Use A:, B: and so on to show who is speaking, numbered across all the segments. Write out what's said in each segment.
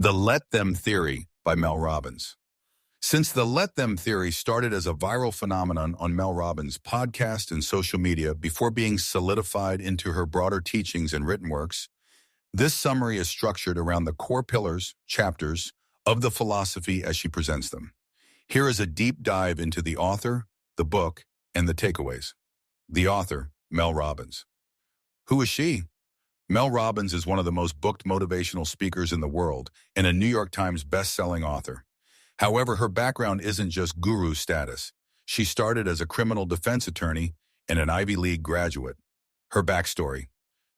A: The Let Them Theory by Mel Robbins. Since the Let Them Theory started as a viral phenomenon on Mel Robbins' podcast and social media before being solidified into her broader teachings and written works, this summary is structured around the core pillars, chapters, of the philosophy as she presents them. Here is a deep dive into the author, the book, and the takeaways. The author, Mel Robbins. Who is she? Mel Robbins is one of the most booked motivational speakers in the world and a New York Times best-selling author. However, her background isn't just guru status. She started as a criminal defense attorney and an Ivy League graduate. Her backstory.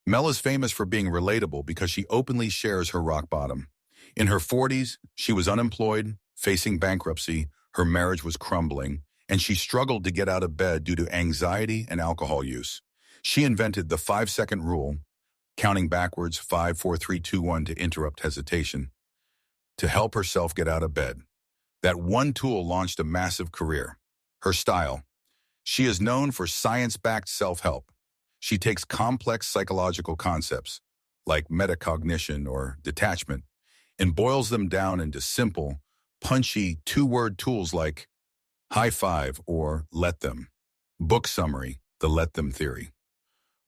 A: Mel is famous for being relatable because she openly shares her rock bottom. In her 40s, she was unemployed, facing bankruptcy, her marriage was crumbling, and she struggled to get out of bed due to anxiety and alcohol use. She invented the 5-second rule, counting backwards 5, 4, 3, 2, 1 to interrupt hesitation, to help herself get out of bed. That one tool launched a massive career. Her style. She is known for science-backed self-help. She takes complex psychological concepts, like metacognition or detachment, and boils them down into simple, punchy, two-word tools like high five or let them. Book summary, the Let Them Theory.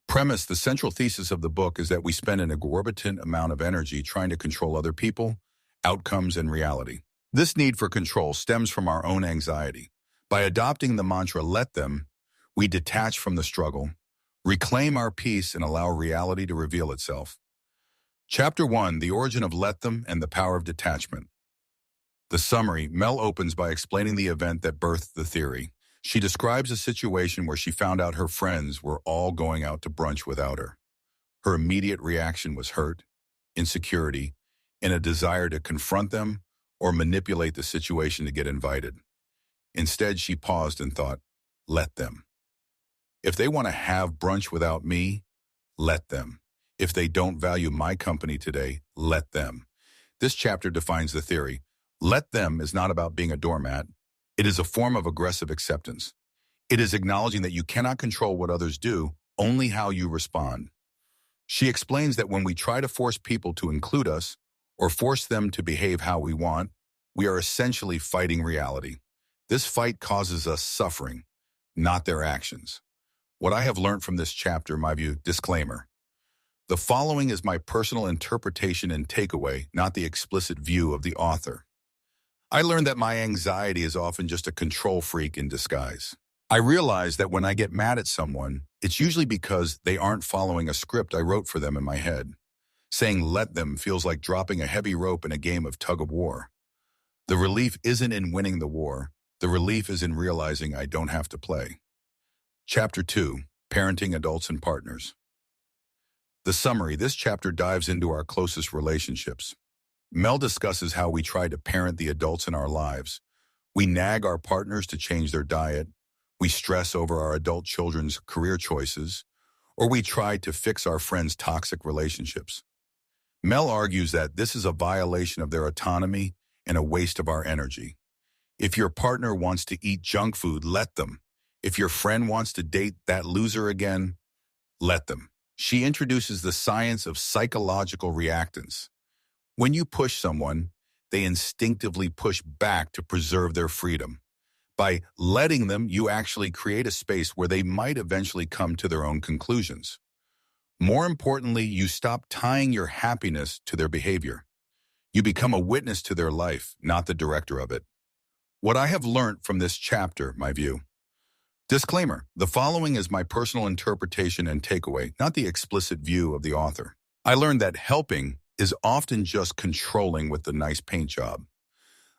A: Premise, the central thesis of the book is that we spend an exorbitant amount of energy trying to control other people, outcomes, and reality. This need for control stems from our own anxiety. By adopting the mantra, let them, we detach from the struggle, reclaim our peace, and allow reality to reveal itself. Chapter 1, The Origin of Let Them and the Power of Detachment. The summary, Mel opens by explaining the event that birthed the theory. She describes a situation where she found out her friends were all going out to brunch without her. Her immediate reaction was hurt, insecurity, and a desire to confront them or manipulate the situation to get invited. Instead, she paused and thought, let them. If they want to have brunch without me, let them. If they don't value my company today, let them. This chapter defines the theory. Let them is not about being a doormat. It is a form of aggressive acceptance. It is acknowledging that you cannot control what others do, only how you respond. She explains that when we try to force people to include us or force them to behave how we want, we are essentially fighting reality. This fight causes us suffering, not their actions. What I have learned from this chapter, my view, disclaimer. The following is my personal interpretation and takeaway, not the explicit view of the author. I learned that my anxiety is often just a control freak in disguise. I realize that when I get mad at someone, it's usually because they aren't following a script I wrote for them in my head. Saying let them feels like dropping a heavy rope in a game of tug-of-war. The relief isn't in winning the war. The relief is in realizing I don't have to play. Chapter 2, Parenting Adults and Partners. The summary, this chapter dives into our closest relationships. Mel discusses how we try to parent the adults in our lives. We nag our partners to change their diet. We stress over our adult children's career choices, or we try to fix our friends' toxic relationships. Mel argues that this is a violation of their autonomy and a waste of our energy. If your partner wants to eat junk food, let them. If your friend wants to date that loser again, let them. She introduces the science of psychological reactance. When you push someone, they instinctively push back to preserve their freedom. By letting them, you actually create a space where they might eventually come to their own conclusions. More importantly, you stop tying your happiness to their behavior. You become a witness to their life, not the director of it. What I have learned from this chapter, my view. Disclaimer, the following is my personal interpretation and takeaway, not the explicit view of the author. I learned that helping is often just controlling with the nice paint job.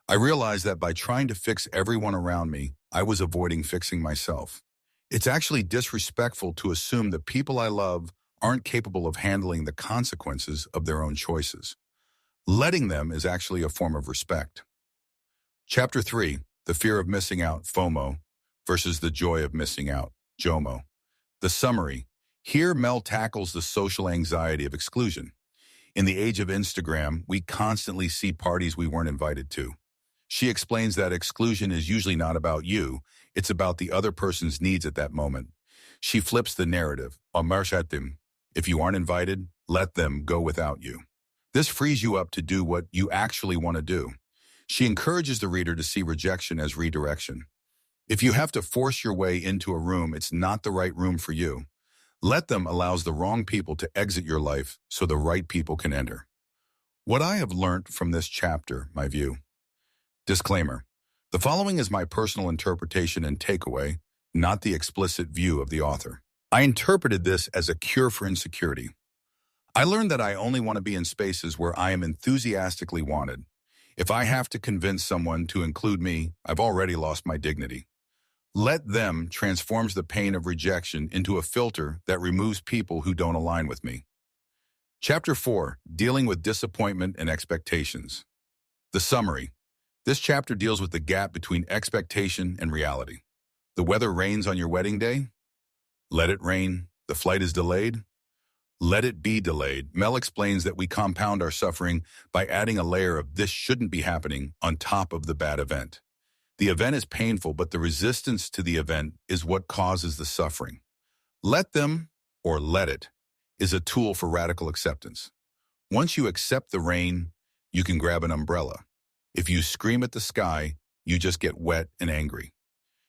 A: I realized that by trying to fix everyone around me, I was avoiding fixing myself. It's actually disrespectful to assume that people I love aren't capable of handling the consequences of their own choices. Letting them is actually a form of respect. Chapter 3, The Fear of Missing Out, FOMO, versus the Joy of Missing Out, JOMO. The summary. Here, Mel tackles the social anxiety of exclusion. In the age of Instagram, we constantly see parties we weren't invited to. She explains that exclusion is usually not about you, it's about the other person's needs at that moment. She flips the narrative. If you aren't invited, let them go without you. This frees you up to do what you actually want to do. She encourages the reader to see rejection as redirection. If you have to force your way into a room, it's not the right room for you. Let them allows the wrong people to exit your life so the right people can enter. What I have learned from this chapter, my view. Disclaimer. The following is my personal interpretation and takeaway, not the explicit view of the author. I interpreted this as a cure for insecurity. I learned that I only want to be in spaces where I am enthusiastically wanted. If I have to convince someone to include me, I've already lost my dignity. Let them transforms the pain of rejection into a filter that removes people who don't align with me. Chapter 4, Dealing with Disappointment and Expectations. The summary. This chapter deals with the gap between expectation and reality. The weather rains on your wedding day? Let it rain. The flight is delayed? Let it be delayed. Mel explains that we compound our suffering by adding a layer of "this shouldn't be happening" on top of the bad event. The event is painful, but the resistance to the event is what causes the suffering. Let them, or let it, is a tool for radical acceptance. Once you accept the rain, you can grab an umbrella. If you scream at the sky, you just get wet and angry.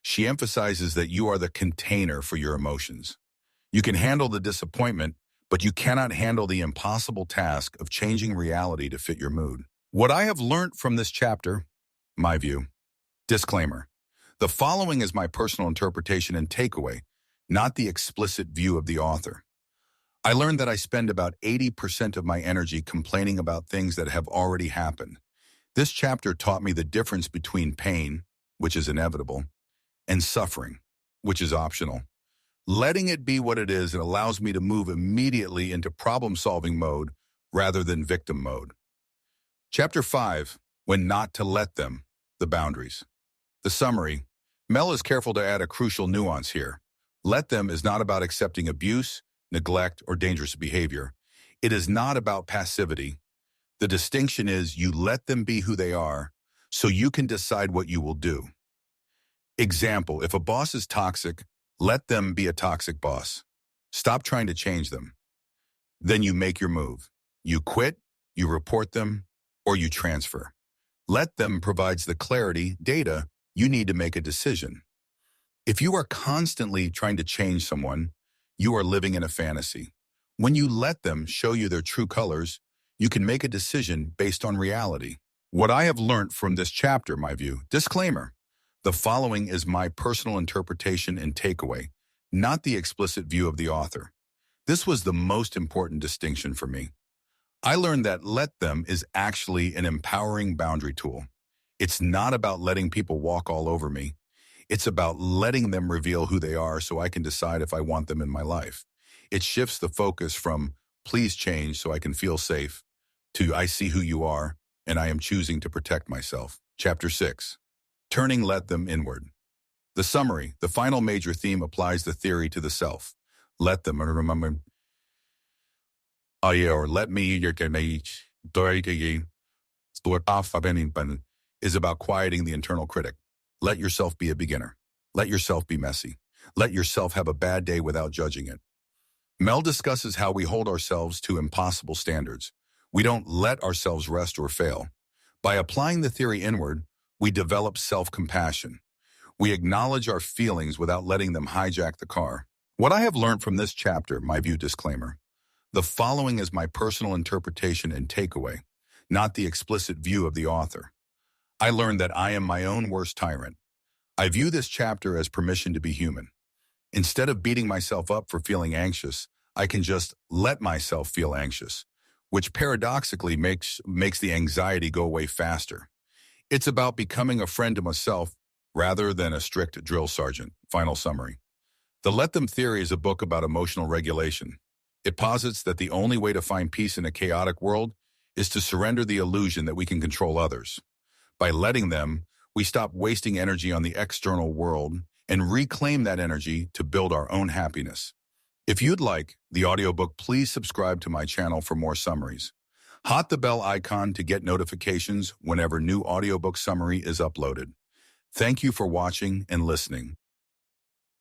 A: She emphasizes that you are the container for your emotions. You can handle the disappointment, but you cannot handle the impossible task of changing reality to fit your mood. What I have learned from this chapter, my view. Disclaimer. The following is my personal interpretation and takeaway, not the explicit view of the author. I learned that I spend about 80% of my energy complaining about things that have already happened. This chapter taught me the difference between pain, which is inevitable, and suffering, which is optional. Letting it be what it is, it allows me to move immediately into problem-solving mode rather than victim mode. Chapter 5, When Not to Let Them, the Boundaries. The summary. Mel is careful to add a crucial nuance here. Let them is not about accepting abuse, neglect, or dangerous behavior. It is not about passivity. The distinction is you let them be who they are so you can decide what you will do. Example, if a boss is toxic, let them be a toxic boss. Stop trying to change them. Then you make your move. You quit, you report them, or you transfer. Let them provides the clarity, data, you need to make a decision. If you are constantly trying to change someone, you are living in a fantasy. When you let them show you their true colors, you can make a decision based on reality. What I have learned from this chapter, my view. Disclaimer. The following is my personal interpretation and takeaway, not the explicit view of the author. This was the most important distinction for me. I learned that let them is actually an empowering boundary tool. It's not about letting people walk all over me. It's about letting them reveal who they are so I can decide if I want them in my life. It shifts the focus from "please change so I can feel safe" to "I see who you are and I am choosing to protect myself." Chapter 6. Turning let them inward. The summary, the final major theme applies the theory to the self. Let them, or remember, or let me, is about quieting the internal critic. Let yourself be a beginner. Let yourself be messy. Let yourself have a bad day without judging it. Mel discusses how we hold ourselves to impossible standards. We don't let ourselves rest or fail. By applying the theory inward, we develop self-compassion. We acknowledge our feelings without letting them hijack the car. What I have learned from this chapter, my view. Disclaimer. The following is my personal interpretation and takeaway, not the explicit view of the author. I learned that I am my own worst tyrant. I view this chapter as permission to be human. Instead of beating myself up for feeling anxious, I can just let myself feel anxious, which paradoxically makes the anxiety go away faster. It's about becoming a friend to myself rather than a strict drill sergeant. Final summary. The Let Them theory is a book about emotional regulation. It posits that the only way to find peace in a chaotic world is to surrender the illusion that we can control others. By letting them, we stop wasting energy on the external world and reclaim that energy to build our own happiness. If you'd like the audiobook, please subscribe to my channel for more summaries. Hit the bell icon to get notifications whenever new audiobook summary is uploaded. Thank you for watching and listening.